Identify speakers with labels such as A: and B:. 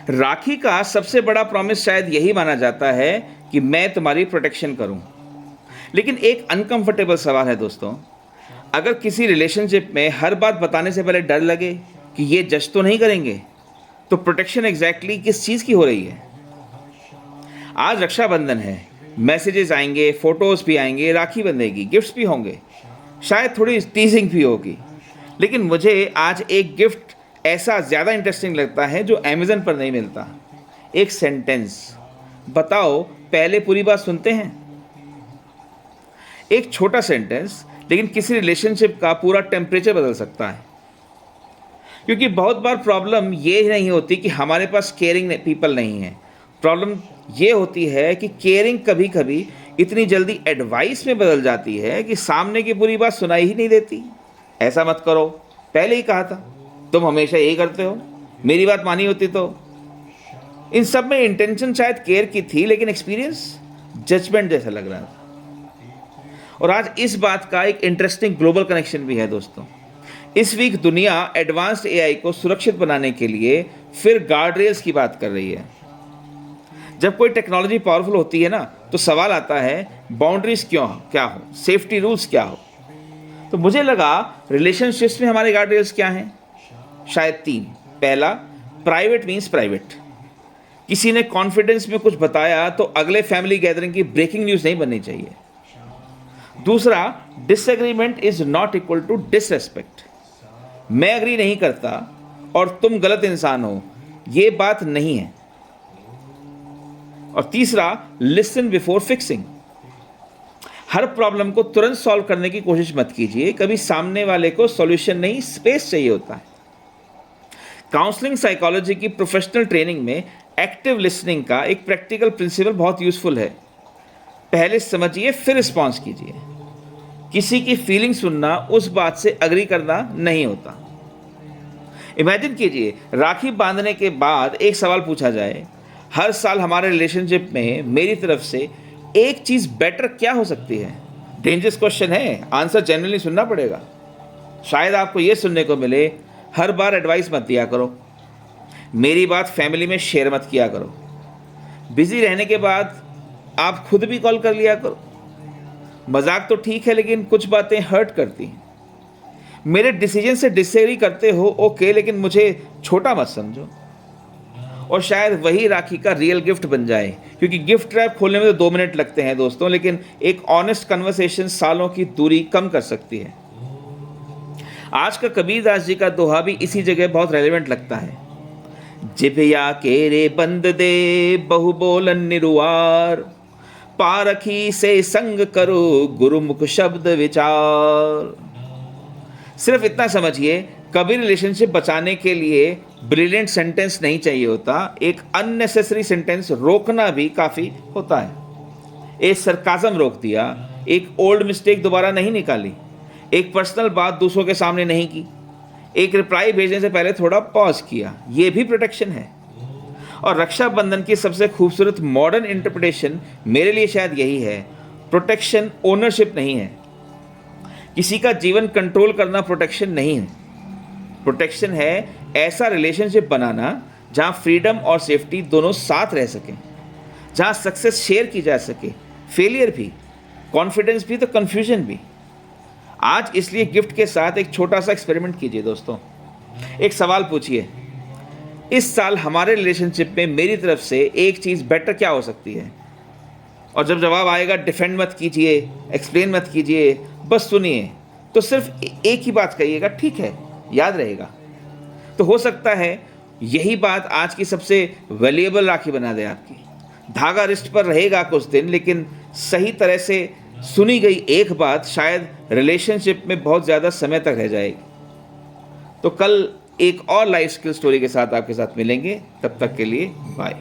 A: राखी का सबसे बड़ा प्रॉमिस शायद यही माना जाता है कि मैं तुम्हारी प्रोटेक्शन करूं। लेकिन एक अनकंफर्टेबल सवाल है दोस्तों, अगर किसी रिलेशनशिप में हर बात बताने से पहले डर लगे कि ये जज तो नहीं करेंगे, तो प्रोटेक्शन एग्जैक्टली किस चीज़ की हो रही है? आज रक्षाबंधन है, मैसेजेस आएंगे, फोटोज़ भी आएंगे, राखी बंधेगी, गिफ्ट्स भी होंगे, शायद थोड़ी टीजिंग भी होगी। लेकिन मुझे आज एक गिफ्ट ऐसा ज़्यादा इंटरेस्टिंग लगता है जो अमेज़न पर नहीं मिलता। एक सेंटेंस, बताओ पहले पूरी बात सुनते हैं। एक छोटा सेंटेंस लेकिन किसी रिलेशनशिप का पूरा टेम्परेचर बदल सकता है। क्योंकि बहुत बार प्रॉब्लम ये नहीं होती कि हमारे पास केयरिंग पीपल नहीं है, प्रॉब्लम ये होती है कि केयरिंग कभी कभी इतनी जल्दी एडवाइस में बदल जाती है कि सामने की पूरी बात सुनाई ही नहीं देती। ऐसा मत करो, पहले ही कहा था, तुम हमेशा यही करते हो, मेरी बात मानी होती तो। इन सब में इंटेंशन शायद केयर की थी, लेकिन एक्सपीरियंस जजमेंट जैसा लग रहा था। और आज इस बात का एक इंटरेस्टिंग ग्लोबल कनेक्शन भी है दोस्तों। इस वीक दुनिया एडवांस्ड एआई को सुरक्षित बनाने के लिए फिर गार्ड रेल्स की बात कर रही है। जब कोई टेक्नोलॉजी पावरफुल होती है ना, तो सवाल आता है बाउंड्रीज क्या हो, सेफ्टी रूल्स क्या हो। तो मुझे लगा रिलेशनशिप्स में हमारे गार्ड रेल्स क्या हैं? शायद 3। पहला, प्राइवेट मीन्स प्राइवेट। किसी ने कॉन्फिडेंस में कुछ बताया तो अगले फैमिली गैदरिंग की ब्रेकिंग न्यूज़ नहीं बननी चाहिए। दूसरा, disagreement is not equal to disrespect. मैं एग्री नहीं करता और तुम गलत इंसान हो, ये बात नहीं है। और तीसरा, लिसन बिफोर फिक्सिंग। हर प्रॉब्लम को तुरंत सॉल्व करने की कोशिश मत कीजिए, कभी सामने वाले को सॉल्यूशन नहीं, स्पेस चाहिए होता है। काउंसलिंग साइकोलॉजी की प्रोफेशनल ट्रेनिंग में एक्टिव लिसनिंग का एक प्रैक्टिकल प्रिंसिपल बहुत यूजफुल है। पहले समझिए फिर रिस्पॉन्स कीजिए। किसी की फीलिंग सुनना उस बात से अग्री करना नहीं होता। इमेजिन कीजिए, राखी बांधने के बाद एक सवाल पूछा जाए, हर साल हमारे रिलेशनशिप में मेरी तरफ से एक चीज़ बेटर क्या हो सकती है? डेंजरस क्वेश्चन है, आंसर जेन्युइनली सुनना पड़ेगा। शायद आपको ये सुनने को मिले, हर बार एडवाइस मत दिया करो, मेरी बात फैमिली में शेयर मत किया करो, बिजी रहने के बाद आप खुद भी कॉल कर लिया करो, मजाक तो ठीक है लेकिन कुछ बातें हर्ट करती हैं, मेरे डिसीजन से डिसएग्री करते हो ओके, लेकिन मुझे छोटा मत समझो। और शायद वही राखी का रियल गिफ्ट बन जाए, क्योंकि गिफ्ट रैप खोलने में तो 2 मिनट लगते हैं दोस्तों, लेकिन एक ऑनेस्ट कन्वर्सेशन सालों की दूरी कम कर सकती है। आज का कबीरदास जी का दोहा भी इसी जगह बहुत रेलेवेंट लगता है। जिभिया केरे बंद दे बहु बोलन निरुआर, पारखी से संग करो गुरुमुख शब्द विचार। सिर्फ इतना समझिए, कभी रिलेशनशिप बचाने के लिए ब्रिलियंट सेंटेंस नहीं चाहिए होता, एक अननेसेसरी सेंटेंस रोकना भी काफ़ी होता है। एक सरकाज़म रोक दिया, एक ओल्ड मिस्टेक दोबारा नहीं निकाली, एक पर्सनल बात दूसरों के सामने नहीं की, एक रिप्लाई भेजने से पहले थोड़ा पॉज किया, ये भी प्रोटेक्शन है। और रक्षाबंधन की सबसे खूबसूरत मॉडर्न इंटरप्रिटेशन मेरे लिए शायद यही है, प्रोटेक्शन ओनरशिप नहीं है। किसी का जीवन कंट्रोल करना प्रोटेक्शन नहीं है। प्रोटेक्शन है ऐसा रिलेशनशिप बनाना जहाँ फ्रीडम और सेफ्टी दोनों साथ रह सकें, जहाँ सक्सेस शेयर की जा सके, फेलियर भी, कॉन्फिडेंस भी तो कन्फ्यूजन भी। आज इसलिए गिफ्ट के साथ एक छोटा सा एक्सपेरिमेंट कीजिए दोस्तों। एक सवाल पूछिए, इस साल हमारे रिलेशनशिप में मेरी तरफ से एक चीज़ बेटर क्या हो सकती है? और जब जवाब आएगा, डिफेंड मत कीजिए, एक्सप्लेन मत कीजिए, बस सुनिए। तो सिर्फ एक ही बात कहिएगा, ठीक है, याद रहेगा। तो हो सकता है यही बात आज की सबसे वैल्यूएबल राखी बना दे आपकी। धागा रिस्ट पर रहेगा कुछ दिन, लेकिन सही तरह से सुनी गई एक बात शायद रिलेशनशिप में बहुत ज़्यादा समय तक रह जाएगी। तो कल एक और लाइफ स्किल स्टोरी के साथ आपके साथ मिलेंगे, तब तक के लिए बाय।